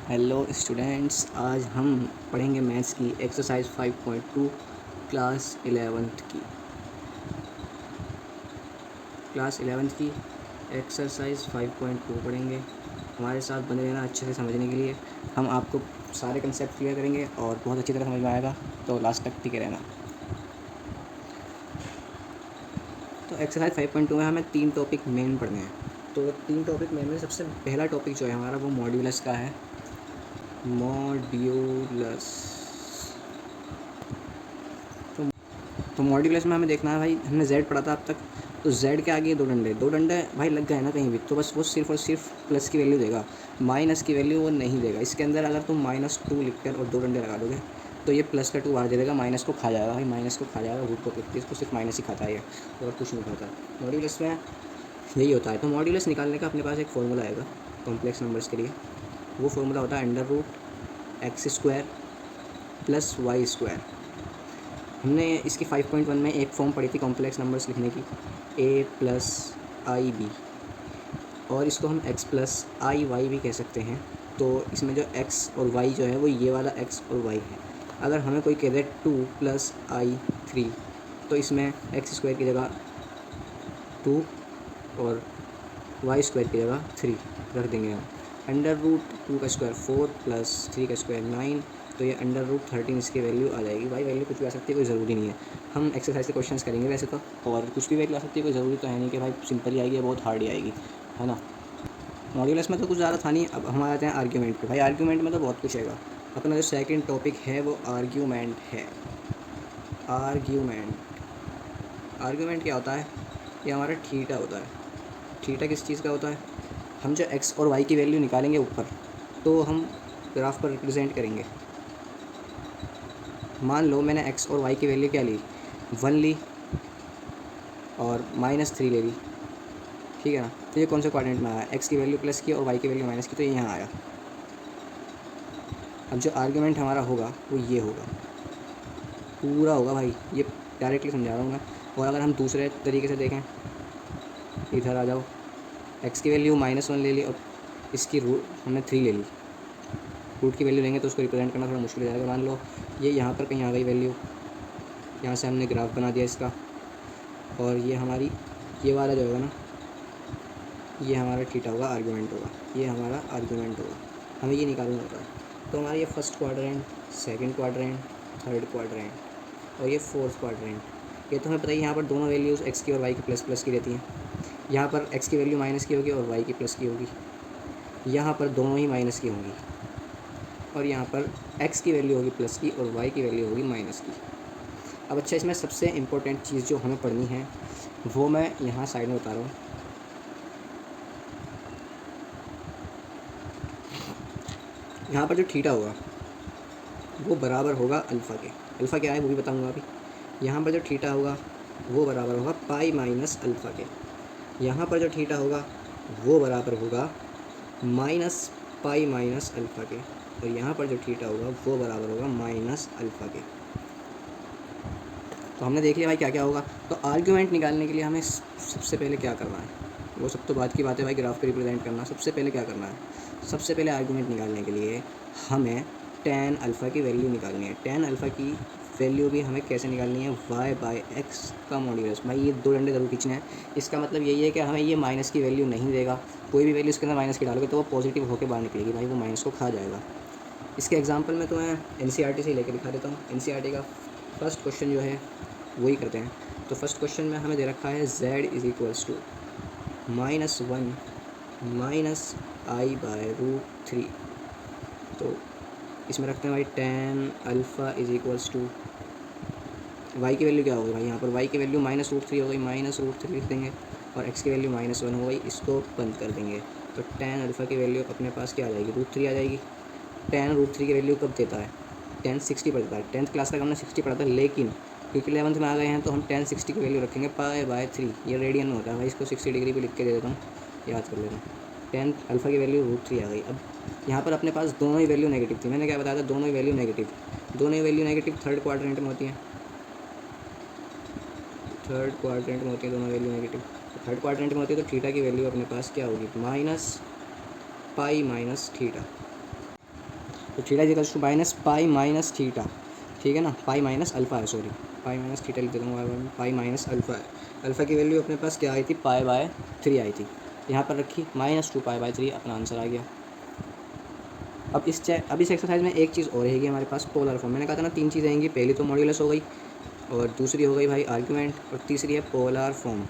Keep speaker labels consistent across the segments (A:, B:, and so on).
A: Hello students, आज हम पढ़ेंगे मैथ्स की एक्सरसाइज 5.2 क्लास 11th की एक्सरसाइज 5.2 पढ़ेंगे। हमारे साथ बने रहना अच्छे से समझने के लिए। हम आपको सारे कंसेप्ट क्लियर करेंगे और बहुत अच्छी तरह समझ में आएगा, तो लास्ट तक टिके रहना। तो एक्सरसाइज 5.2 में हमें 3 टॉपिक मेन पढ़ने हैं। तो 3 टॉपिक मेन में सबसे पहला टॉपिक जो है हमारा वो मॉड्यूलस का है। मॉड्यूलस तो मॉड्यूलस में हमें देखना है भाई, हमने z पढ़ा था अब तक। तो z के आगे दो डंडे भाई लग गए ना कहीं भी, तो बस वो सिर्फ और सिर्फ प्लस की वैल्यू देगा, माइनस की वैल्यू वो नहीं देगा। इसके अंदर अगर तुम -2 लिख कर और 2 डंडे लगा दोगे तो ये प्लस का 2 बाहर दे देगा, माइनस को खा जाएगा भाई, माइनस को खा जाएगा। रूट को लिखती है, इसको सिर्फ माइनस ही खाता है ये, और कुछ नहीं खाता। मॉड्यूलस में यही होता है। तो मॉड्यूलस निकालने का अपने पास एक फॉर्मूला आएगा कॉम्प्लेक्स नंबर्स के लिए। वो फॉर्मूला होता है √x² + y²। हमने इसकी 5.1 में एक फॉर्म पढ़ी थी कॉम्प्लेक्स नंबर्स लिखने की, a + ib, और इसको हम x + iy भी कह सकते हैं। तो इसमें जो x और y जो है वो ये वाला x और y है। अगर हमें कोई कह दे 2 + i3, तो इसमें x² की जगह 2 और y² की जगह 3 रख देंगे हम। √2 का स्क्वायर 4 + 3 का स्क्वायर 9, तो ये √13 इसकी वैल्यू आ जाएगी। भाई वैल्यू कुछ भी आ सकती है, कोई ज़रूरी नहीं है। हम एक्सरसाइज के क्वेश्चंस करेंगे वैसे तो, और कुछ भी वैल्यू आ सकती है, कोई ज़रूरी तो है नहीं कि भाई सिंपल ही आएगी या बहुत हार्ड ही आएगी, है ना। मॉड्यूलस में तो कुछ ज़्यादा था नहीं। अब हम आ जाते हैं आर्ग्यूमेंट पे। भाई आर्ग्यूमेंट में तो बहुत कुछ आएगा। अपना जो सेकेंड टॉपिक है वो आर्ग्यूमेंट है। आर्ग्यूमेंट क्या होता है? ये हमारा थीटा होता है। थीटा किस चीज़ का होता है? हम जो x और y की वैल्यू निकालेंगे ऊपर, तो हम ग्राफ पर रिप्रेजेंट करेंगे। मान लो मैंने x और y की वैल्यू क्या ली, 1 ली और -3 ले ली, ठीक है ना। तो ये कौन से क्वाड्रेंट में आया? x की वैल्यू प्लस की और y की वैल्यू माइनस की, तो ये यहाँ आया। अब जो आर्ग्यूमेंट हमारा होगा वो ये होगा, पूरा होगा भाई, ये डायरेक्टली समझा रहा हूँ मैं। और अगर हम दूसरे तरीके से देखें, इधर आ जाओ, x की वैल्यू -1 ले ली और इसकी रूट हमने 3 ले ली। रूट की वैल्यू लेंगे तो उसको रिप्रेजेंट करना थोड़ा मुश्किल हो जाएगा। मान लो ये यहाँ पर कहीं आ गई वैल्यू, यहाँ से हमने ग्राफ बना दिया इसका, और ये हमारी ये वाला जो होगा ना, ये हमारा थीटा होगा, आर्ग्यूमेंट होगा, ये हमारा आर्ग्यूमेंट होगा। हमें ये निकालना होता है। तो हमारा ये first quadrant, second quadrant, third quadrant और ये फोर्थ क्वाड्रेंट। ये तो हमें पता है, यहाँ पर दोनों वैल्यूज़ एक्स की और वाई की प्लस की रहती हैं। यहाँ पर एक्स की वैल्यू माइनस की होगी और वाई की प्लस की होगी। यहाँ पर दोनों ही माइनस की होंगी, और यहाँ पर x की वैल्यू होगी प्लस की और y की वैल्यू होगी माइनस की। अब अच्छा, इसमें सबसे इम्पोर्टेंट चीज़ जो हमें पढ़नी है वो मैं यहाँ साइड में बता रहा हूँ। यहाँ पर जो थीटा होगा वो बराबर होगा अल्फ़ा के। अल्फ़ा क्या है वो भी बताऊँगा अभी। यहाँ पर जो थीटा होगा वो बराबर होगा पाई माइनस अल्फ़ा के। यहाँ पर जो थीटा होगा वो बराबर होगा माइनस पाई माइनस अल्फ़ा के, और यहाँ पर जो थीटा होगा वो बराबर होगा माइनस अल्फ़ा के। तो हमने देख लिया भाई क्या क्या होगा। तो आर्ग्यूमेंट निकालने के लिए हमें सबसे पहले क्या करना है, वो सब तो बात की बात है भाई, ग्राफ को रिप्रेजेंट करना। सबसे पहले क्या करना है, सबसे पहले आर्ग्यूमेंट निकालने के लिए हमें tan अल्फ़ा की वैल्यू निकालनी है। tan अल्फ़ा की वैल्यू भी हमें कैसे निकालनी है, y/x का मॉड्यूलस। भाई ये दो डंडे ज़रूर खींचने हैं। इसका मतलब यही है कि हमें ये माइनस की वैल्यू नहीं देगा। कोई भी वैल्यू इसके अंदर माइनस की डालोगे तो वो पॉजिटिव होकर बाहर निकलेगी भाई, वो माइनस को खा जाएगा। इसके एग्जाम्पल में तो मैं NCERT से ही लेकर दिखा देता हूँ। NCERT का फर्स्ट क्वेश्चन जो है वही करते हैं। तो फर्स्ट क्वेश्चन में हमें दे रखा है z = -1 - i/√3। तो इसमें रखते हैं भाई tan अल्फ़ा = y की वैल्यू क्या होगी भाई, यहाँ पर y की वैल्यू -√3 हो गई, -√3 लिख देंगे, और x की वैल्यू -1 हो गई, इसको बंद कर देंगे। तो tan अल्फ़ा की वैल्यू अपने पास क्या आ जाएगी, √3 आ जाएगी। tan √3 की वैल्यू कब देता है, tan 60 पढ़ता है। 10th क्लास तक हमने 60 पढ़ा था, लेकिन क्योंकि 11th में आ गए हैं तो हम tan 60 की वैल्यू रखेंगे π/3। ये रेडियन में होता है भाई, इसको 60 डिग्री पे लिख के दे देता हूँ, याद कर लेना। tan अल्फ़ा की वैल्यू √3 आ गई। अब यहाँ पर अपने पास दोनों ही वैल्यू नेगेटिव थी। मैंने क्या बताया था, दोनों ही वैल्यू नेगेटिव। दोनों ही वैल्यू नेगेटिव थर्ड क्वाड्रेंट में होती हैं। थर्ड क्वाड्रेंट में होती है दोनों वैल्यू नेगेटिव। तो थर्ड क्वाड्रेंट में होती है तो थीटा की वैल्यू अपने पास क्या होगी, -π - थीटा। तो theta equals to minus pi minus theta, ठीक है ना, पाई माइनस अल्फ़ा है, सॉरी पाई माइनस थीटा लिख देता हूँ, पाई माइनस अल्फ़ा है। अल्फ़ा की वैल्यू अपने पास क्या आई थी, पाई बाय 3 आई थी, यहाँ पर रखी -2 पाई बाय 3, अपना आंसर आ गया। अब इस एक्सरसाइज में एक चीज़ और रहेगी हमारे पास, पोलर फॉर्म। मैंने कहा था ना 3 चीज़ें आएंगी, पहली तो मॉड्यूलस हो गई, और दूसरी हो गई भाई आर्ग्यूमेंट, और तीसरी है पोलर फॉर्म।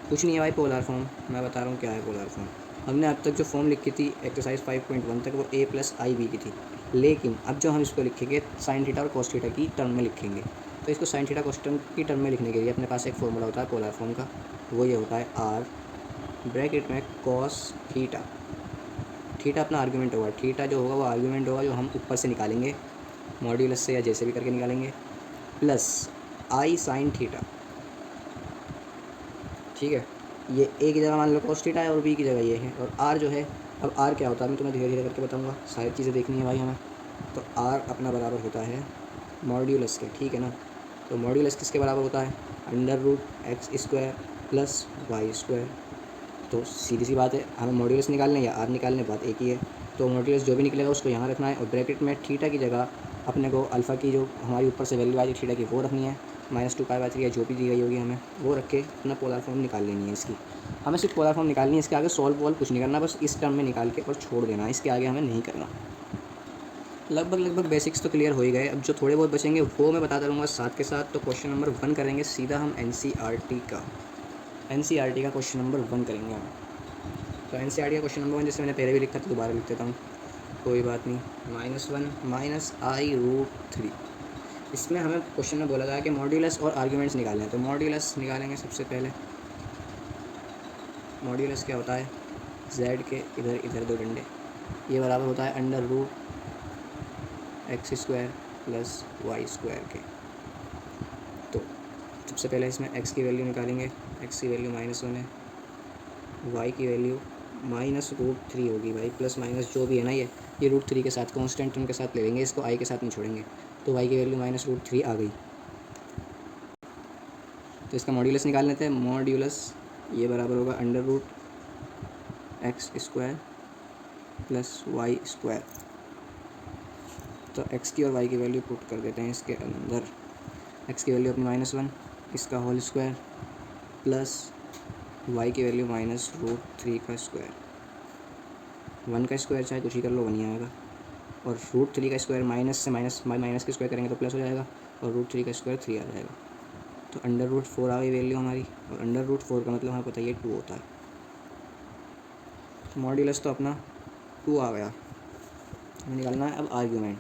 A: कुछ नहीं है भाई पोलर फॉर्म, मैं बता रहा हूँ क्या है पोलर फॉर्म। हमने अब तक जो फॉर्म लिखी थी एक्सरसाइज 5.1 तक, वो a+ib की थी, लेकिन अब जो हम इसको लिखेंगे साइन थीटा और कॉस थीटा की टर्म में लिखेंगे। तो इसको साइन थीटा कॉस टर्म की टर्म में लिखने के लिए अपने पास एक फॉर्मूला होता है पोलर फॉर्म का, वो ये होता है r ब्रैकेट में कॉस थीटा, थीटा अपना आर्ग्यूमेंट होगा, थीटा जो होगा वो आर्ग्यूमेंट होगा जो हम ऊपर से निकालेंगे मॉड्यूलस से या जैसे भी करके निकालेंगे, प्लस आई साइन थीटा, ठीक है। ये ए की जगह मान लो कॉस थीटा है और बी की जगह ये है, और आर जो है, अब आर क्या होता है मैं तुम्हें धीरे धीरे करके बताऊंगा, सारी चीज़ें देखनी है भाई हमें। तो आर अपना बराबर होता है मॉड्यूलस के, ठीक है ना। तो मॉड्यूलस किसके बराबर होता है, √x² प्लस y²। तो सीधी सी बात है, हमें मॉड्यूलस निकालने या आर निकालने, बात एक ही है। तो मॉड्यूलस जो भी निकलेगा उसको यहाँ रखना है, और ब्रैकेट में थीटा की जगह अपने को अल्फ़ा की जो हमारी ऊपर से वैल्यू आई थी थीटा की वो रखनी है, -2 पाई बाय 3 या जो भी दी गई होगी हमें वो रख के अपना पोलर फॉर्म निकाल लेनी है इसकी। हमें सिर्फ पोलर फॉर्म निकालनी है, इसके आगे सॉल्व वॉल्व कुछ नहीं करना, बस इस टर्म में निकाल के और छोड़ देना है, इसके आगे हमें नहीं करना। लगभग बेसिक्स तो क्लियर हो ही गए, अब जो थोड़े बहुत बचेंगे वो मैं बताता रहूँगा साथ के साथ। तो क्वेश्चन नंबर 1 करेंगे सीधा हम NCERT का क्वेश्चन नंबर 1 करेंगे हम। तो NCERT का क्वेश्चन नंबर 1 जैसे मैंने पहले भी लिखा था, दोबारा लिख देता हूँ, कोई बात नहीं। -1 -i√3, इसमें हमें क्वेश्चन में बोला गया कि मॉड्यूलस और आर्ग्यूमेंट्स निकालने हैं। तो मॉड्यूलस निकालेंगे सबसे पहले। मॉड्यूलस क्या होता है, z के इधर इधर 2 डंडे, ये बराबर होता है √x² प्लस y² के। तो सबसे पहले इसमें x की वैल्यू निकालेंगे, x की वैल्यू -1 है, y की वैल्यू -√3 होगी भाई, प्लस माइनस जो भी है ना, ये √3 के साथ कांस्टेंट टर्म के साथ ले लेंगे, इसको i के साथ नहीं छोड़ेंगे। तो y की वैल्यू -√3 आ गई। तो इसका मॉड्यूलस निकाल लेते हैं। मॉड्यूलस ये बराबर होगा √x² प्लस y²। तो x की और y की वैल्यू पुट कर देते हैं इसके अंदर। x की वैल्यू अपनी -1, इसका होल स्क्वायर, प्लस y की वैल्यू -√3 का स्क्वायर। 1 का स्क्वायर चाहे कुछ ही कर लो, 1 ही आएगा, और √3 का स्क्वायर माइनस से माइनस के स्क्वायर करेंगे तो प्लस हो जाएगा, और √3 का स्क्वायर 3 आ जाएगा। तो √4 आ गई वैल्यू हमारी, और √4 का मतलब हमें पता है 2 होता है। तो मॉड्यूलस तो अपना 2 आ गया। हमें निकालना है अब आर्ग्यूमेंट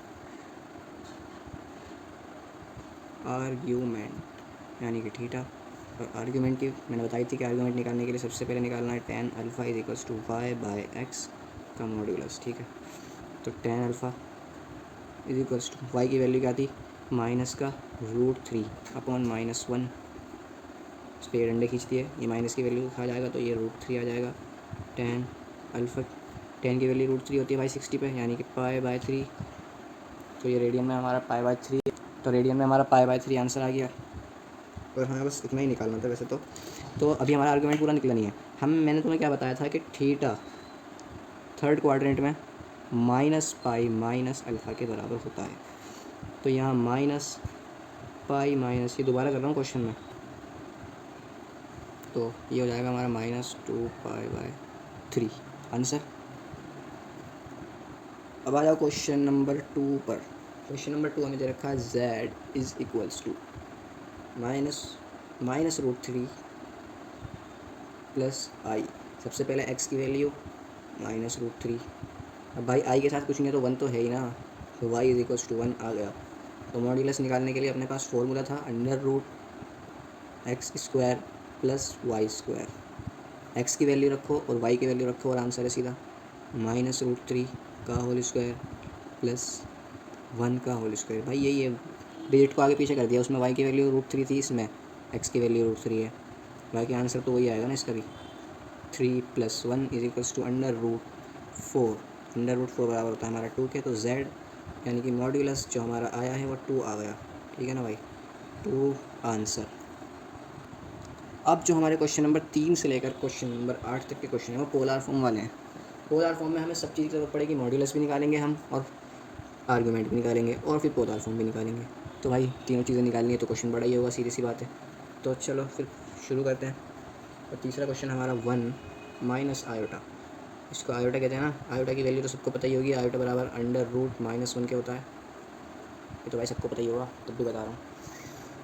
A: यानी कि थीटा। और आर्ग्यूमेंट की मैंने बताई थी कि आर्ग्यूमेंट निकालने के लिए सबसे पहले निकालना है tan α = y/x का मॉड्यूलस, ठीक है। तो tan α = y की वैल्यू क्या थी, माइनस का √3 अपॉन -1, इस पर डंडे खींच दिए, ये माइनस की वैल्यू खा जाएगा तो ये √3 आ जाएगा। tan की वैल्यू √3 होती है भाई 60 पे, यानी कि π/3। तो ये रेडियन में हमारा π/3, तो रेडियन में हमारा π/3 आंसर आ गया। और हमें बस इतना ही निकालना था वैसे तो अभी हमारा आर्गूमेंट पूरा निकला नहीं है। मैंने तुम्हें क्या बताया था कि थीटा थर्ड क्वाड्रेंट में -π - के बराबर होता है। तो यहाँ -π ये दोबारा कर रहा हूँ क्वेश्चन में, तो ये हो जाएगा हमारा -2π/3 आंसर। अब आ जाओ क्वेश्चन नंबर 2 पर। क्वेश्चन नंबर 2 हमें दे रखा है z = -√3 प्लस i। सबसे पहले x की वैल्यू -√3, अब भाई i के साथ कुछ नहीं है तो 1 तो है ही ना, तो y = 1 आ गया। तो मॉड्यूलस निकालने के लिए अपने पास फॉर्मूला था √x² प्लस y²। x की वैल्यू रखो और y की वैल्यू रखो और आंसर है सीधा -√3 का होल स्क्वायर प्लस 1 का होल स्क्वायर। भाई यही है, डिजिट को आगे पीछे कर दिया, उसमें y की वैल्यू √3 थी, इसमें x की वैल्यू √3 है, बाकी आंसर तो वही आएगा ना इसका भी। 3 + 1 = √4। √4 बराबर होता है हमारा 2 के। तो z यानी कि मॉड्यूलस जो हमारा आया है वो 2 आ गया, ठीक है ना भाई, 2 आंसर। अब जो हमारे क्वेश्चन नंबर 3 से लेकर क्वेश्चन नंबर 8 तक के क्वेश्चन हैं वो पोलर फॉर्म वाले हैं। पोलर फॉर्म में हमें सब चीज़ की जरूरत पड़ेगी, मॉड्यूलस भी निकालेंगे हम और आर्गूमेंट भी निकालेंगे और फिर पोलर फॉर्म भी निकालेंगे। तो भाई तीनों चीज़ें निकालनी है तो क्वेश्चन बड़ा ही होगा, सीधी सी बात है। तो चलो फिर शुरू करते हैं। और तीसरा क्वेश्चन हमारा 1 माइनस आयोटा, इसको आयोटा कहते हैं ना। आयोटा की वैल्यू तो सबको पता ही होगी, आयोटा बराबर अंडर रूट -1 के होता है, ये तो भाई सबको पता ही होगा, तब भी बता रहा हूँ।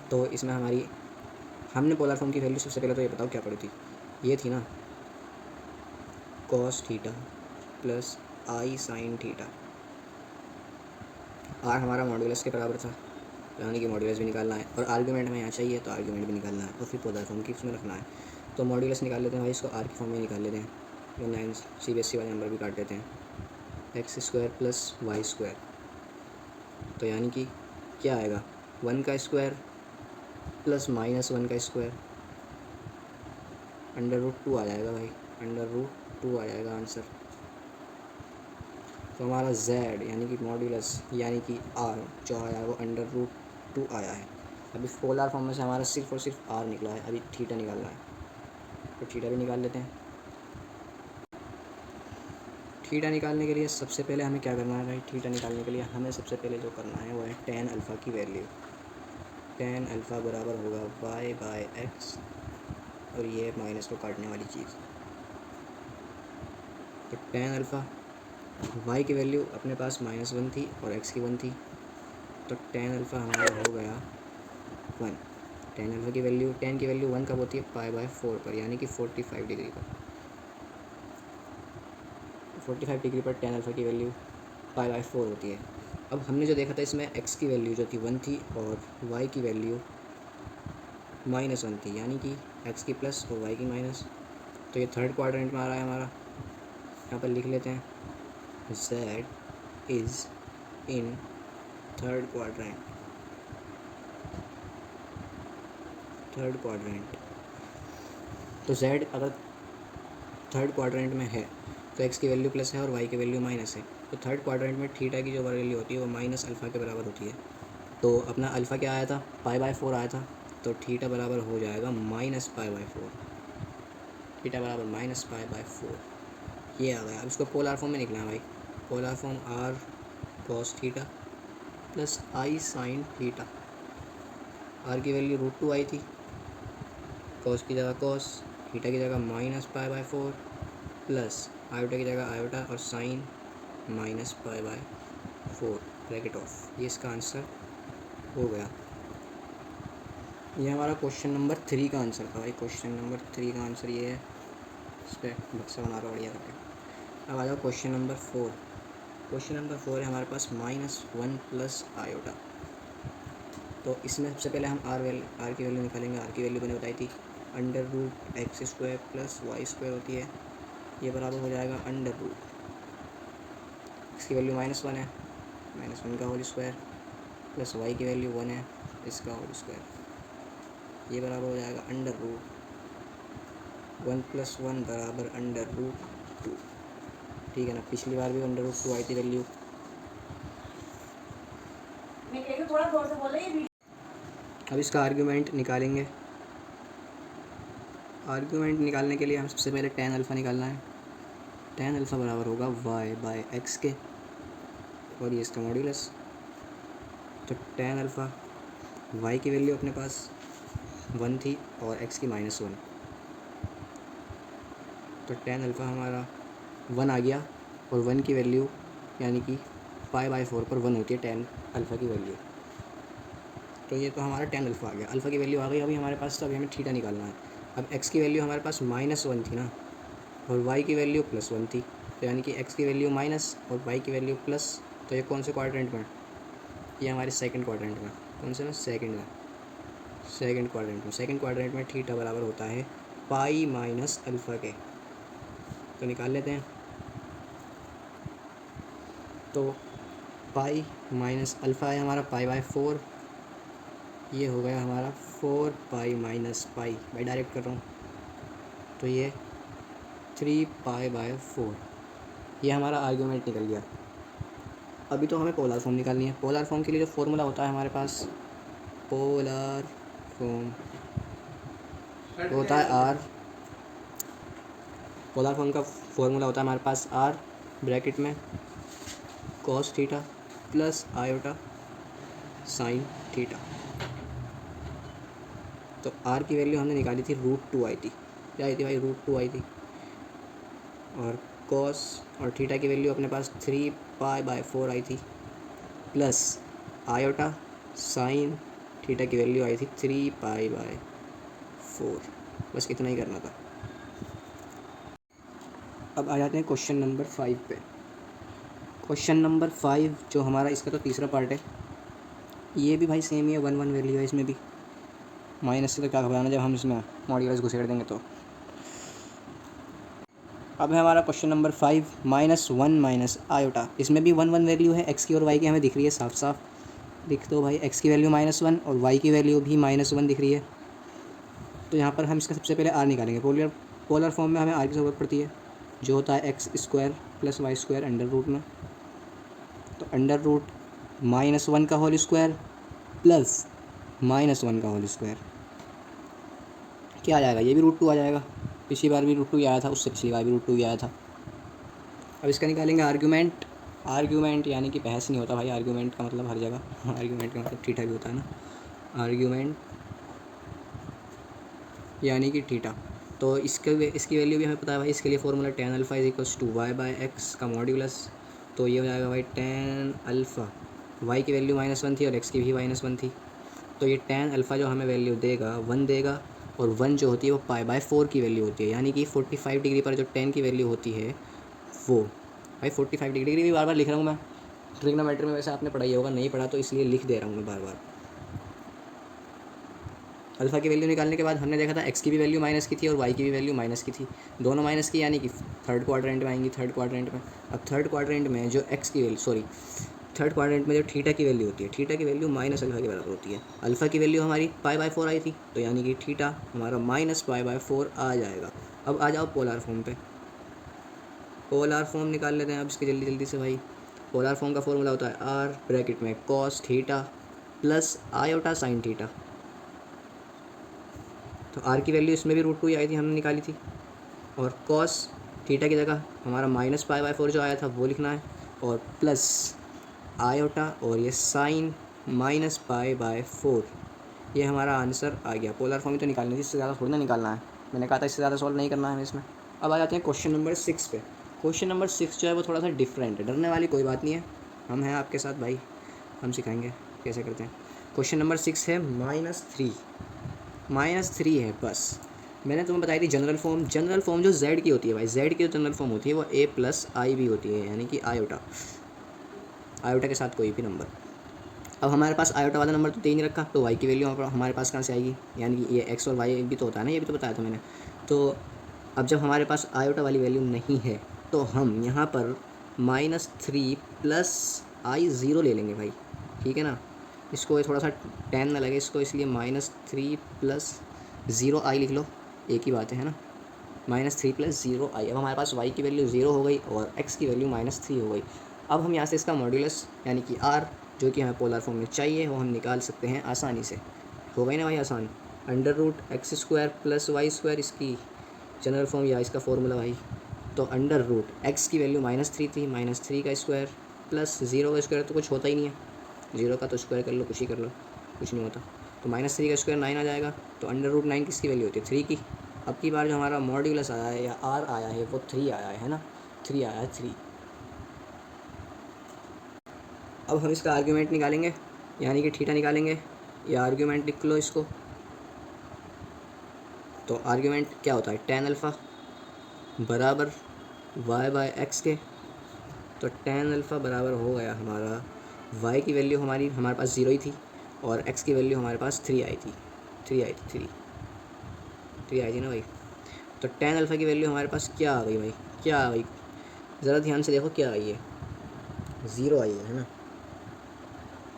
A: तो इसमें हमने पोलर फॉर्म की वैल्यू सबसे पहले तो ये बताओ क्या पड़ी थी, ये थी ना कॉस थीटा प्लस आई साइन थीटा। आर हमारा मॉड्यूलस के बराबर था, यानी कि मॉड्यूलस भी निकालना है, और आर्गूमेंट में यहाँ चाहिए तो आर्गूमेंट भी निकालना है, और फिर पोलर फॉर्म की उसमें रखना है। तो मॉड्यूलस निकाल लेते हैं भाई, इसको आर की फॉर्म में निकाल लेते हैं, या 9 CBSE वाले नंबर भी काट देते हैं। x² प्लस y², तो यानी कि क्या आएगा 1 का स्क्वायर प्लस -1 का स्क्वायर, अंडर रूट 2 आ जाएगा भाई, अंडर रूट 2 आ जाएगा आंसर। तो हमारा z यानी कि मॉड्यूलस यानी कि r जो आया है वो अंडर रूट 2 आया है। अभी पोलर फॉर्म में से हमारा सिर्फ और सिर्फ r निकला है, अभी थीटा निकालना है, तो थीटा भी निकाल लेते हैं। थीटा निकालने के लिए सबसे पहले हमें क्या करना है भाई, थीटा निकालने के लिए हमें सबसे पहले जो करना है वो है tan अल्फ़ा की वैल्यू। tan अल्फ़ा बराबर होगा y/x, और ये माइनस को काटने वाली चीज़। तो tan अल्फ़ा y की वैल्यू अपने पास -1 थी और x की 1 थी, तो tan अल्फ़ा हमारा हो गया 1। tan अल्फ़ा की वैल्यू, tan की वैल्यू 1 कब होती है, π/4 पर, यानी कि 45 डिग्री पर। 45 डिग्री पर tan अल्फ़ा की वैल्यू π/4 होती है। अब हमने जो देखा था इसमें x की वैल्यू जो थी 1 थी और y की वैल्यू -1 थी, यानी कि x की प्लस और y की माइनस। तो ये थर्ड क्वाड्रेंट में आ रहा है हमारा, यहाँ पर लिख लेते हैं z is in third quadrant. तो z अगर थर्ड क्वाड्रेंट में है तो x की वैल्यू प्लस है और y की वैल्यू माइनस है। तो थर्ड क्वाड्रेंट में थीटा की जो वैल्यू होती है वो माइनस अल्फ़ा के बराबर होती है। तो अपना अल्फ़ा क्या आया था, π/4 आया था, तो थीटा बराबर हो जाएगा -π/4। थीटा बराबर -π/4, ये आ गया। अब इसको पोलर फॉर्म में निकला भाई, polar form r cos theta plus आई साइन थीटा। r की वैल्यू √2 आई थी, cos की जगह cos, थीटा की जगह -π/4 प्लस आयोटा की जगह आयोटा और साइन -π/4 ब्रैकेट ऑफ। ये इसका आंसर हो गया। ये हमारा क्वेश्चन नंबर 3 का आंसर था भाई। क्वेश्चन नंबर 3 का आंसर ये है, इस पर बक्सा बना रहा बढ़िया करके। अब आ जाओ क्वेश्चन नंबर 4। क्वेश्चन नंबर 4 है हमारे पास -1 प्लस आयोटा। तो इसमें सबसे पहले हम r की वैल्यू निकालेंगे। r की वैल्यू मैंने बताई थी अंडर रूट x² + y² होती है, ये बराबर हो जाएगा अंडर रूट, x की वैल्यू -1 है, -1 का होल स्क्वायर प्लस y की वैल्यू 1 है, इसका होल स्क्वायर, ये बराबर हो जाएगा अंडर रूट 1 + 1 बराबर अंडर रूट 2। ठीक है ना, पिछली बार भी अंडर रूट 2 आई थी वैल्यू। थोड़ा जोर से बोले। अब इसका आर्ग्यूमेंट निकालेंगे। आर्ग्यूमेंट निकालने के लिए हम सबसे पहले tan अल्फ़ा निकालना है। tan अल्फ़ा बराबर होगा y/x के, और ये इसका मॉड्यूलस। तो tan अल्फ़ा y की वैल्यू अपने पास 1 थी और x की -1, तो tan अल्फ़ा हमारा 1 आ गया, और 1 की वैल्यू यानी कि π/4 पर 1 होती है tan अल्फ़ा की वैल्यू। तो ये तो हमारा tan अल्फ़ा आ गया, अल्फ़ा की वैल्यू आ गई अभी हमारे पास। तो अभी हमें थीटा निकालना है। अब x की वैल्यू हमारे पास -1 थी ना, और y की वैल्यू +1 थी, तो यानी कि x की वैल्यू माइनस और y की वैल्यू प्लस। तो ये कौन से क्वाड्रेंट में, ये हमारे सेकंड क्वाड्रेंट में। कौन से में, सेकंड में, सेकंड क्वाड्रेंट में। सेकंड क्वाड्रेंट में थीटा बराबर होता है पाई माइनस अल्फ़ा के। तो निकाल लेते हैं। तो पाई माइनस अल्फ़ा है हमारा π/4, ये हो गया हमारा 4π माइनस पाई, मैं डायरेक्ट कर रहा हूँ, तो ये 3π/4, ये हमारा आर्ग्यूमेंट निकल गया। अभी तो हमें पोलर फॉर्म निकालनी है। पोलर फॉर्म के लिए जो फॉर्मूला होता है हमारे पास, पोलर फॉर्म होता है r, पोलर फॉर्म का फॉर्मूला होता है हमारे पास r ब्रैकेट में cos theta plus iota sine theta. तो आर की वैल्यू हमने निकाली थी √2 आई थी, क्या आई थी भाई, √2 आई थी। और कॉस और थीटा की वैल्यू अपने पास 3π/4 आई थी, प्लस आयोटा साइन थीटा की वैल्यू आई थी 3π/4। बस इतना ही करना था। अब आ जाते हैं क्वेश्चन नंबर 5 पे। क्वेश्चन नंबर 5 जो हमारा, इसका तो तीसरा पार्ट है, ये भी भाई सेम ही है, 1 1 वैल्यू है इसमें भी। माइनस से तो क्या घबराना जब हम इसमें मॉड्यूलस घुसेड़ देंगे तो। अब है हमारा क्वेश्चन नंबर 5, -1 माइनस आयोटा। इसमें भी 1 1 वैल्यू है, एक्स की और वाई की हमें दिख रही है साफ साफ। लिख दो भाई, एक्स की वैल्यू -1 और वाई की वैल्यू भी -1 दिख रही है। तो यहाँ पर हम इसका सबसे पहले आर निकालेंगे। पोलर फॉर्म में हमें आर की ज़रूरत पड़ती है, जो होता है x² + y² अंडर रूट में। तो अंडर रूट -1 का होल स्क्वायर प्लस -1 का होल स्क्वायर क्या आ जाएगा, ये भी √2 आ जाएगा। पिछली बार भी √2 आया था, उससे पिछली बार भी √2 आया था। अब इसका निकालेंगे आर्ग्यूमेंट। आर्ग्यूमेंट यानी कि बहस नहीं होता भाई, आर्ग्यूमेंट का मतलब हर जगह आर्ग्यूमेंट का मतलब थीटा भी होता है ना। आर्ग्यूमेंट यानी कि थीटा। तो इसकी वैल्यू भी हमें पता है भाई, इसके लिए फॉर्मूला tan अल्फ़ा = y/x का मॉड्यूलस। तो ये हो जाएगा भाई tan अल्फ़ा, y की वैल्यू -1 थी और x की भी -1 थी। तो ये tan अल्फ़ा जो हमें वैल्यू देगा 1 देगा, और 1 जो होती है वो π/4 की वैल्यू होती है, यानी कि 45 डिग्री पर जो tan की वैल्यू होती है वो भाई 45 डिग्री भी बार बार लिख रहा हूँ मैं। ट्रिग्नोमेट्री में वैसे आपने पढ़ाई होगा, नहीं पढ़ा तो इसलिए लिख दे रहा हूँ मैं बार बार। अल्फ़ा की वैल्यू निकालने के बाद हमने देखा था एक्स की भी वैल्यू माइनस की थी और वाई की भी वैल्यू माइनस की थी, दोनों माइनस की, यानी कि थर्ड क्वाड्रेंट में आएंगी। थर्ड क्वाड्रेंट में, अब थर्ड क्वाड्रेंट में जो थर्ड क्वाड्रेंट में जो थीटा की वैल्यू होती है, थीटा की वैल्यू माइनस अल्फ़ा के बराबर होती है। अल्फ़ा की वैल्यू हमारी π/4 आई थी, तो यानी कि थीटा हमारा -π/4 आ जाएगा। अब आ जाओ पोलर फॉर्म पे। पोलर फॉर्म निकाल लेते हैं अब इसके जल्दी जल्दी से भाई। पोलर फॉर्म का फॉर्मूला होता है आर ब्रैकेट में cos theta plus iota sine theta. तो आर की वैल्यू इसमें भी √2 ही आई थी, हमने निकाली थी। और cos थीटा की जगह हमारा -π/4 जो आया था वो लिखना है, और प्लस आयोटा और ये साइन -π/4। ये हमारा आंसर आ गया। पोलर फॉर्म ही तो निकालनी थी, इससे ज़्यादा थोड़ी ना निकालना है। मैंने कहा था इससे ज़्यादा सॉल्व नहीं करना है हमें इसमें। अब आ जाते हैं क्वेश्चन नंबर 6 पे। क्वेश्चन नंबर 6 जो है वो थोड़ा सा डिफरेंट है, डरने वाली कोई बात नहीं है, हम हैं आपके साथ भाई, हम सिखाएंगे कैसे करते हैं। क्वेश्चन नंबर 6 है -3 है बस। मैंने तुम्हें बताई थी जनरल फॉर्म जो z की होती है भाई, z की जो जनरल फॉर्म होती है वो a + i भी होती है, यानी कि आयोटा के साथ कोई भी नंबर। अब हमारे पास आयोटा वाला नंबर तो दे ही नहीं रखा, तो y की वैल्यू हमारे पास कहाँ से आएगी, यानी कि ये x और y भी तो होता है ना, ये भी तो बताया था मैंने। तो अब जब हमारे पास आयोटा वाली वैल्यू नहीं है तो हम यहाँ पर -3 + i 0 ले लेंगे भाई, ठीक है ना। इसको थोड़ा सा tan ना लगे इसको, इसलिए -3 + 0i लिख लो, एक ही बात है ना। -3 + 0i। अब हमारे पास y की वैल्यू 0 हो गई और x की वैल्यू -3 हो गई। अब हम यहाँ से इसका मॉड्यूलस यानी कि r जो कि हमें पोलर फॉर्म में चाहिए वो हम निकाल सकते हैं आसानी से। हो गई ना भाई आसान। √x² + y² इसकी जनरल फॉर्म या इसका फॉर्मूला भाई। तो x की वैल्यू -3 थी, -3 का स्क्वायर प्लस 0 का स्क्वायर तो कुछ होता ही नहीं है, 0 का तो स्क्वायर कर लो, कुछ ही कर लो, कुछ नहीं होता। तो -3 का स्क्वायर 9 आ जाएगा। तो √9 किसकी वैल्यू होती है, 3 की। अब की बार जो हमारा मॉड्यूलस आया है या r आया है वो 3 आया है ना, 3 आया है 3। अब हम इसका आर्ग्यूमेंट निकालेंगे, यानी कि थीटा निकालेंगे, या आर्ग्यूमेंट लिख लो इसको। तो आर्ग्यूमेंट क्या होता है, tan अल्फ़ा बराबर y/x के। तो tan अल्फ़ा बराबर हो गया हमारा, y की वैल्यू हमारे पास 0 ही थी और x की वैल्यू हमारे पास 3 आई थी, 3 आई थी ना भाई। तो tan अल्फ़ा की वैल्यू हमारे पास क्या आ गई भाई, क्या आ गई, ज़रा ध्यान से देखो क्या आई है, 0 आई है ना।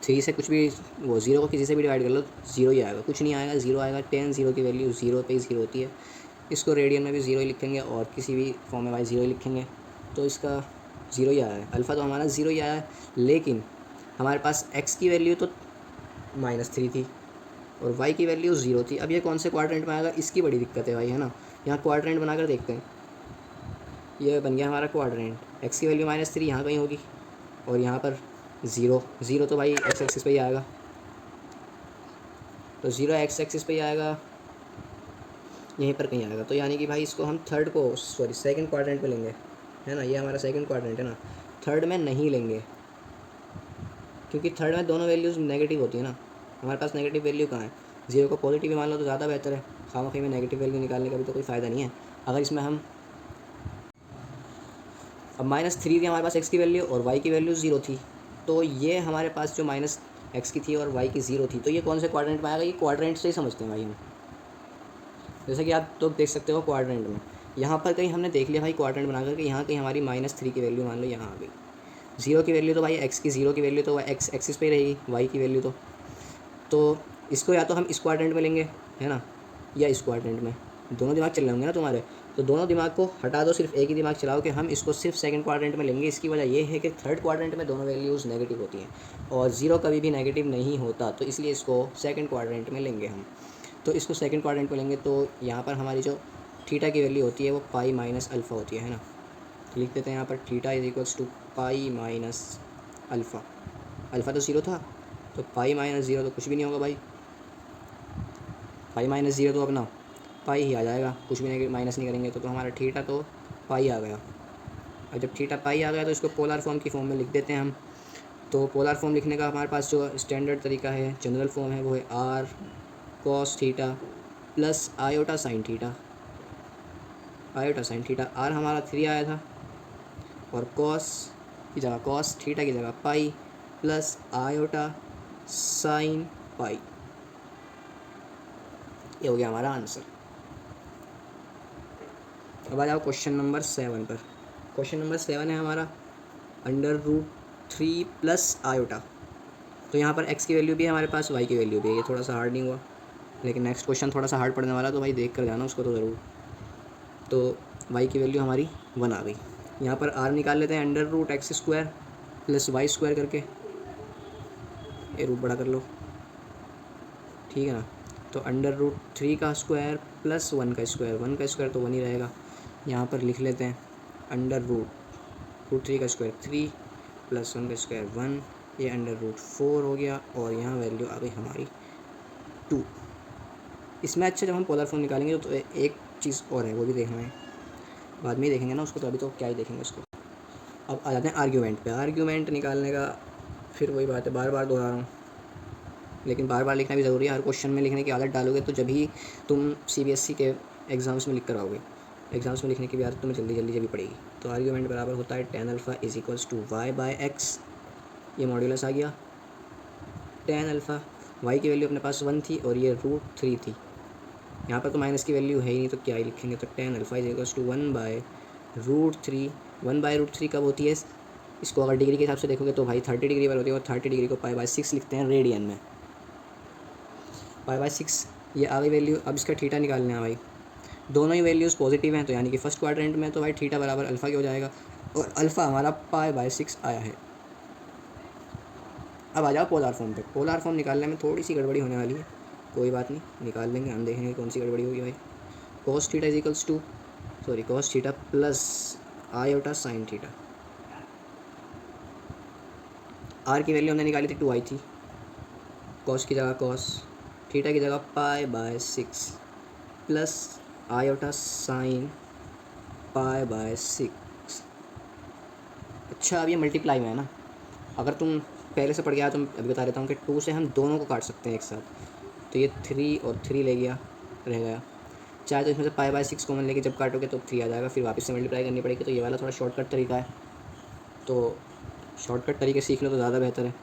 A: 3 से कुछ भी, वो 0 को किसी से भी डिवाइड कर लो 0 ही आएगा, कुछ नहीं आएगा, 0 आएगा। tan 0 की वैल्यू 0 पे ही 0 होती है। इसको रेडियन में भी 0 ही लिखेंगे और किसी भी फॉर्म में भाई 0 ही लिखेंगे। तो इसका 0 ही आया है, अल्फ़ा तो हमारा 0 ही आया है। लेकिन हमारे पास x की वैल्यू तो -3 थी और y की वैल्यू 0 थी। अब ये कौन से क्वाड्रेंट में आएगा, इसकी बड़ी दिक्कत है भाई, है ना। यहाँ क्वाड्रेंट बनाकर देखते हैं। ये बन गया हमारा क्वाड्रेंट, x की वैल्यू -3 यहाँ कहीं होगी और यहाँ पर ज़ीरो ज़ीरो तो भाई एक्स एक्सिस पे ही आएगा, तो ज़ीरो एक्स एक्सिस पे ही आएगा, यहीं पर कहीं आएगा। तो यानी कि भाई इसको हम थर्ड को सॉरी सेकंड क्वाड्रेंट पे लेंगे, है ना, ये हमारा सेकंड क्वाड्रेंट है ना, थर्ड में नहीं लेंगे, क्योंकि थर्ड में दोनों वैल्यूज़ नेगेटिव होती है ना, हमारे पास नेगेटिव वैल्यू कहाँ है, जीरो को पॉजिटिव भी मान लो तो ज़्यादा बेहतर है, खामखी में नेगेटिव वैल्यू निकालने का भी तो कोई फ़ायदा नहीं है। अगर इसमें हम अब -3 थी हमारे पास एक्स की वैल्यू और वाई की वैल्यू ज़ीरो थी, तो ये हमारे पास जो माइनस एक्स की थी और वाई की ज़ीरो थी, तो ये कौन से क्वाड्रेंट में आएगा, ये क्वाड्रेंट से ही समझते हैं भाई हम। जैसे कि आप तो देख सकते हो क्वाड्रेंट में, यहाँ पर कहीं हमने देख लिया भाई क्वाड्रेंट बना करके, यहाँ कहीं हमारी -3 की वैल्यू मान लो यहाँ आ गई, जीरो की वैल्यू तो भाई एक्स की ज़ीरो की वैल्यू तो एक्स एक्सिस पे ही रहेगी, वाई की वैल्यू तो इसको या तो हम इस क्वाड्रेंट में लेंगे, है ना, या इस क्वाड्रेंट में, दोनों दिमाग चल रहे होंगे ना तुम्हारे, तो दोनों दिमाग को हटा दो, सिर्फ एक ही दिमाग चलाओ कि हम इसको सिर्फ सेकंड क्वाड्रेंट में लेंगे। इसकी वजह ये है कि थर्ड क्वाड्रेंट में दोनों वैल्यूज़ नेगेटिव होती हैं और ज़ीरो कभी भी नेगेटिव नहीं होता, तो इसलिए इसको सेकंड क्वाड्रेंट में लेंगे हम। तो इसको सेकंड क्वाड्रेंट में लेंगे, तो यहाँ पर हमारी जो थीटा की वैल्यू होती है वो पाई माइनस अल्फ़ा होती है ना, लिख देते हैं यहाँ पर theta is equals to pi minus alpha, alpha तो ज़ीरो था, तो पाई माइनस ज़ीरो तो कुछ भी नहीं होगा भाई, पाई माइनस ज़ीरो तो अपना पाई ही आ जाएगा, कुछ भी नहीं माइनस नहीं करेंगे तो हमारा थीटा तो पाई आ गया। और जब थीटा पाई आ गया तो इसको पोलर फॉर्म की फॉर्म में लिख देते हैं हम। तो पोलर फॉर्म लिखने का हमारे पास जो स्टैंडर्ड तरीका है, जनरल फॉर्म है, वो है r cos theta plus iota sine theta, iota sine theta, r हमारा 3 आया था और कॉस की जगह कॉस थीटा की जगह pi plus iota sine pi, ये हो गया हमारा आंसर। अब आ जाओ क्वेश्चन नंबर 7 पर। क्वेश्चन नंबर 7 है हमारा √3 प्लस आयोटा। तो यहाँ पर एक्स की वैल्यू भी है हमारे पास, वाई की वैल्यू भी है, ये थोड़ा सा हार्ड नहीं हुआ, लेकिन नेक्स्ट क्वेश्चन थोड़ा सा हार्ड पड़ने वाला, तो भाई देख कर जाना उसको तो ज़रूर। तो वाई की वैल्यू हमारी 1 आ गई, यहाँ पर आर निकाल लेते हैं, √x² प्लस y² करके, ये रूट बड़ा कर लो, ठीक है ना। तो √3 का स्क्वायर प्लस 1 का स्क्वायर, 1 का स्क्वायर तो 1 ही रहेगा, यहाँ पर लिख लेते हैं √3 का स्क्वायर 3 प्लस 1 का स्क्वायर 1, ये √4 हो गया और यहाँ वैल्यू आ गई हमारी 2। इसमें अच्छा जब हम पोलर फॉर्म निकालेंगे तो एक चीज़ और है, वो भी देखना है, बाद में ही देखेंगे ना उसको, तो अभी तो क्या ही देखेंगे उसको। अब आ जाते हैं आर्ग्यूमेंट पे। आर्ग्यूमेंट निकालने का फिर वही बात है, बार बार दोहरा रहा हूँ, लेकिन बार बार लिखना भी ज़रूरी है, हर क्वेश्चन में लिखने की आदत डालोगे तो जब ही तुम CBSE के एग्ज़ाम्स में लिख कर आओगे, एग्ज़ाम्स में लिखने की भी आदत तुम्हें जल्दी जल्दी जब पड़ेगी। तो आर्ग्यूमेंट बराबर होता है tan alpha is equals to y/x, ये मॉड्यूलस आ गया, tan अल्फ़ा, y की वैल्यू अपने पास 1 थी और ये √3 थी, यहाँ पर तो माइनस की वैल्यू है ही नहीं तो क्या ही लिखेंगे, तो tan alpha is equals to 1/√3, 1/√3 कब होती है, इसको अगर डिग्री के हिसाब से देखोगे तो भाई 30 डिग्री पर होती है, और 30 डिग्री को पाई/6 लिखते हैं रेडियन में, पाई/6 ये आ गई वैल्यू। अब इसका थीटा निकालना है भाई, दोनों ही वैल्यूज़ पॉजिटिव हैं, तो यानी कि फर्स्ट क्वाड्रेंट में तो भाई थीटा बराबर अल्फ़ा की हो जाएगा, और अल्फ़ा हमारा पाई/6 आया है। अब आ जाओ पोलर फॉर्म पे। पोलर फॉर्म निकालने में थोड़ी सी गड़बड़ी होने वाली है, कोई बात नहीं, निकाल लेंगे, हम देखेंगे कौन सी गड़बड़ी होगी भाई। Cos theta is equals to cos theta plus iota sine theta, r की वैल्यू हमने निकाली थी 2 आई थी, कॉस की जगह कॉस, थीटा की जगह पाई/6 प्लस आयोटा साइन पाई/6। अच्छा अब ये मल्टीप्लाई में है ना, अगर तुम पहले से पढ़ गया तो अभी बता देता हूँ कि 2 से हम दोनों को काट सकते हैं एक साथ, तो ये 3 और 3 ले गया, रह गया, चाहे तो इसमें से पाई/6 कॉमन लेके जब काटोगे तो 3 आ जाएगा, फिर वापस से मल्टीप्लाई करनी पड़ेगी, तो ये वाला थोड़ा शॉर्टकट तरीका है, तो शॉर्टकट तरीके सीख लो तो ज़्यादा बेहतर है।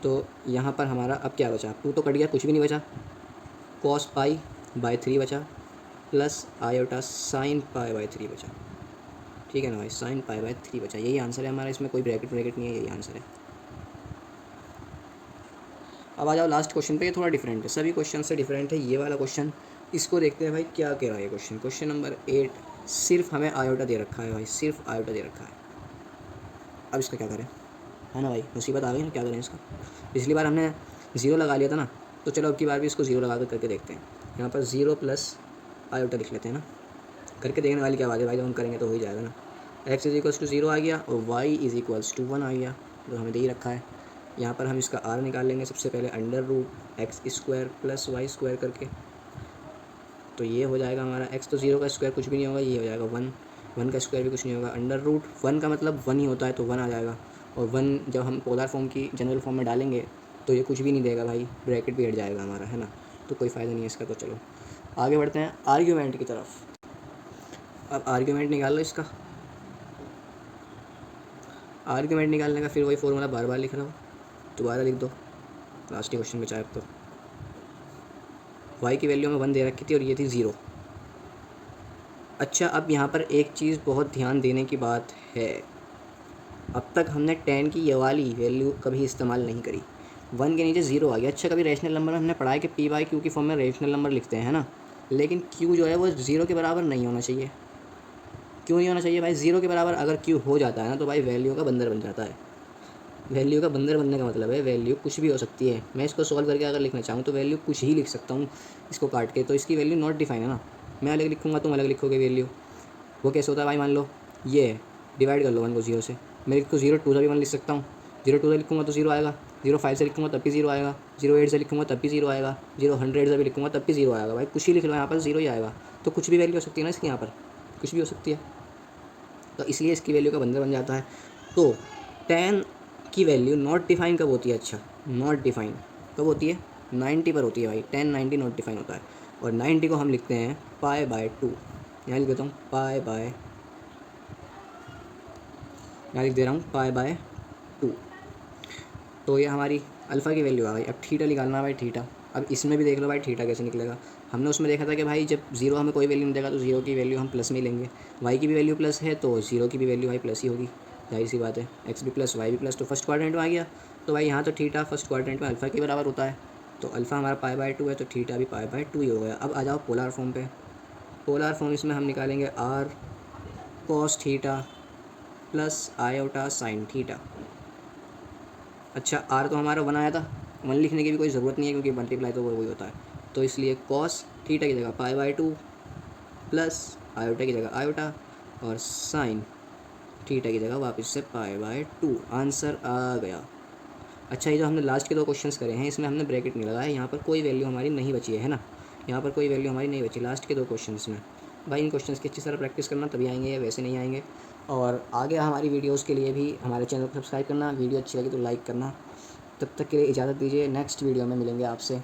A: तो यहाँ पर हमारा अब क्या बचा, 2 तो कट गया, कुछ भी नहीं बचा, कॉस पाई/3 बचा प्लस आयोटा साइन पाई/3 बचा, ठीक है ना भाई, साइन पाई/3 बचा, यही आंसर है हमारा, इसमें कोई ब्रैकेट नहीं है, यही आंसर है। अब आ जाओ लास्ट क्वेश्चन पे, ये थोड़ा डिफरेंट है, सभी क्वेश्चन से डिफरेंट है ये वाला क्वेश्चन, इसको देखते हैं भाई क्या कह रहा है ये क्वेश्चन। क्वेश्चन नंबर 8, सिर्फ हमें आयोटा दे रखा है भाई, सिर्फ आयोटा दे रखा है, अब इसका क्या करें, है ना भाई, मुसीबत आ गई ना, क्या करें इसका। पिछली बार हमने 0 लगा लिया था ना, तो चलो अब की बार भी इसको 0 लगा कर करके देखते हैं। यहाँ पर 0 प्लस आयोटा लिख लेते हैं ना, करके देखने वाली क्या बात है भाई, जब हम करेंगे तो हो ही जाएगा ना। x इज इक्वल्स टू 0 आ गया और y इज इक्वल्स टू 1 आ गया, जो हमें दे ही रखा है, यहाँ पर हम इसका आर निकाल लेंगे सबसे पहले, under root x square plus y square करके। तो ये हो जाएगा हमारा एक्स, तो 0 का स्क्वायर कुछ भी नहीं होगा, ये हो जाएगा 1, 1 का स्क्वायर भी कुछ नहीं होगा। अंडर रूट 1 का मतलब 1 ही होता है, तो 1 आ जाएगा। और 1 जब हम पोलर फॉर्म की जनरल फॉर्म में डालेंगे तो ये कुछ भी नहीं देगा भाई, ब्रैकेट भी हट जाएगा हमारा, है ना। तो कोई फ़ायदा नहीं है इसका। तो चलो आगे बढ़ते हैं आर्ग्यूमेंट की तरफ। अब आर्ग्यूमेंट निकाल लो इसका। आर्ग्यूमेंट निकालने का फिर वही फॉर्मूला बार बार लिख रहा हूँ, दोबारा लिख दो, लास्ट क्वेश्चन बचा है अब तो। वाई की वैल्यू में 1 दे रखी थी और ये थी 0। अच्छा, अब यहाँ पर एक चीज़ बहुत ध्यान देने की बात है, अब तक हमने 10 की ये वाली वैल्यू कभी इस्तेमाल नहीं करी। 1 के नीचे 0 आ गया। अच्छा, कभी रैशनल नंबर में हमने पढ़ा है कि पी बाई क्यू की फॉर्म में रैशनल नंबर लिखते हैं, है ना। लेकिन क्यू जो है वो 0 के बराबर नहीं होना चाहिए। क्यों नहीं होना चाहिए भाई? 0 के बराबर अगर क्यू हो जाता है ना तो भाई वैल्यू का बंदर बन जाता है। वैल्यू का बंदर बनने का मतलब है वैल्यू कुछ भी हो सकती है। मैं इसको सॉल्व करके अगर लिखना चाहूँ तो वैल्यू कुछ ही लिख सकता हूँ इसको काट के, तो इसकी वैल्यू नॉट डिफाइन है ना। मैं अलग लिखूँगा, तुम अलग लिखोगे वैल्यू। वो कैसे होता है भाई? मान लो ये डिवाइड कर लो 1 को 0 से, मैं इसको 0 2 से भी 1 लिख सकता हूँ। 0 2 से लिखूँगा तो 0 आएगा, 0 5 से लिखूँगा तब भी 0 आएगा, 0 8 से लिखूँगा तब भी 0 आएगा, 0 100 से भी लिखूँगा तब भी 0 आएगा। भाई कुछ ही लिख लो, यहाँ पर 0 ही आएगा। तो कुछ भी वैल्यू हो सकती है ना इसकी, यहाँ पर कुछ भी हो सकती है, तो इसलिए इसकी वैल्यू का बंदर बन जाता है। तो 10 की वैल्यू नॉट डिफाइन कब होती है? अच्छा, नॉट डिफाइन कब होती है? 90 पर होती है भाई। 10 90 नॉट डिफाइन होता है। और 90 को हम लिखते हैं पाई बाय 2। यहाँ लिख देता हूँ पाई बाय, यहाँ लिख दे रहा हूँ पाई बाय 2। तो ये हमारी अल्फ़ा की वैल्यू आ गई। अब थीटा निकालना है भाई, थीटा। अब इसमें भी देख लो भाई थीटा कैसे निकलेगा। हमने उसमें देखा था कि भाई जब 0 हमें कोई वैल्यू नहीं देगा तो 0 की वैल्यू हम प्लस में ही लेंगे। वाई की भी वैल्यू प्लस है तो 0 की भी वैल्यू भाई प्लस ही होगी, जाहिर सी बात है। एक्स भी प्लस वाई भी प्लस, तो फर्स्ट क्वाड्रेंट में आ गया। तो भाई यहाँ तो थीटा फर्स्ट क्वाड्रेंट में अल्फ़ा के बराबर होता है, तो अल्फ़ा हमारा पाई बाय 2 है, तो थीटा भी पाई बाय 2 ही हो गया। अब आ जाओ पोलर फॉर्म पे। पोलर फॉर्म इसमें हम निकालेंगे r cos theta plus iota sine theta. अच्छा, आर तो हमारा 1 आया था, 1 लिखने की भी कोई ज़रूरत नहीं है क्योंकि मल्टीप्लाई तो वही होता है। तो इसलिए कॉस थीटा की जगह पाई बाय 2 प्लस आयोटा की जगह आयोटा और साइन थीटा की जगह वापस से पाई बाय 2। आंसर आ गया। अच्छा, ये जो हमने लास्ट के 2 क्वेश्चंस करे हैं इसमें हमने ब्रैकेट नहीं लगाया, यहाँ पर कोई वैल्यू हमारी नहीं बची है ना। यहाँ पर कोई वैल्यू हमारी नहीं बची लास्ट के 2 क्वेश्चंस में। भाई इन क्वेश्चंस की अच्छी तरह प्रैक्टिस करना, तभी आएंगे, या वैसे नहीं आएंगे। और आगे हमारी वीडियोज़ के लिए भी हमारे चैनल को सब्सक्राइब करना, वीडियो अच्छी लगी तो लाइक करना। तब तक के लिए इजाज़त दीजिए, नेक्स्ट वीडियो में मिलेंगे आपसे।